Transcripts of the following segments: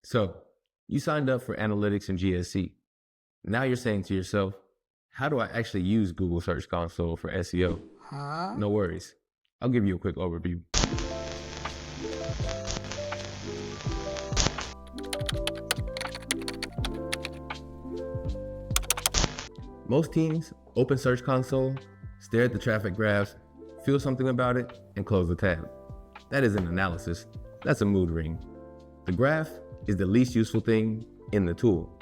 So, you signed up for analytics and GSC. Now you're saying to yourself, how do I actually use Google Search Console for SEO? No worries. I'll give you a quick overview. Most teams open Search Console, stare at the traffic graphs, feel something about it, and close the tab. That isn't analysis, that's a mood ring. The graph is the least useful thing in the tool.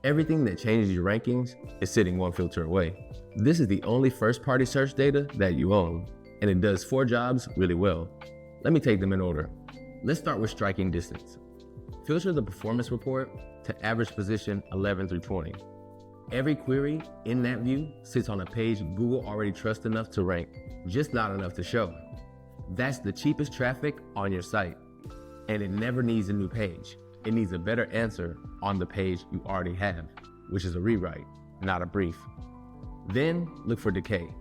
Everything that changes your rankings is sitting one filter away. This is the only first-party search data that you own, and it does 4 jobs really well. Let me take them in order. Let's start with striking distance. Filter the performance report to average position 11 through 20. Every query in that view sits on a page Google already trusts enough to rank, just not enough to show. That's the cheapest traffic on your site, and it never needs a new page. It needs a better answer on the page you already have, which is a rewrite, not a brief. Then look for decay.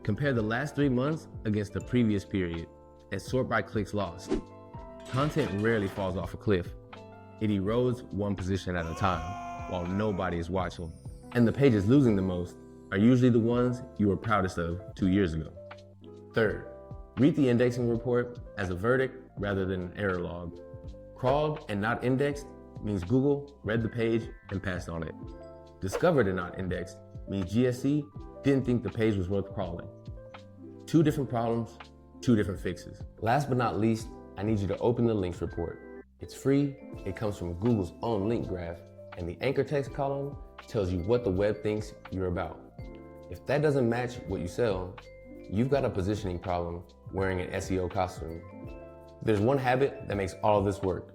Compare the last 3 months against the previous period and sort by clicks lost. Content rarely falls off a cliff. It erodes one position at a time while nobody is watching. And the pages losing the most are usually the ones you were proudest of 2 years ago. Third, read the indexing report as a verdict rather than an error log. Crawled and not indexed means Google read the page and passed on it. Discovered and not indexed means GSC didn't think the page was worth crawling. 2 different problems, 2 different fixes. Last but not least, I need you to open the links report. It's free, it comes from Google's own link graph, and the anchor text column tells you what the web thinks you're about. If that doesn't match what you sell, you've got a positioning problem wearing an SEO costume. There's one habit that makes all of this work.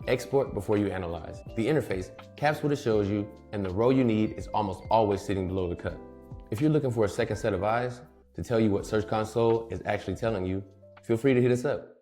Export before you analyze. The interface caps what it shows you, and the row you need is almost always sitting below the cut. If you're looking for a second set of eyes to tell you what Search Console is actually telling you, feel free to hit us up.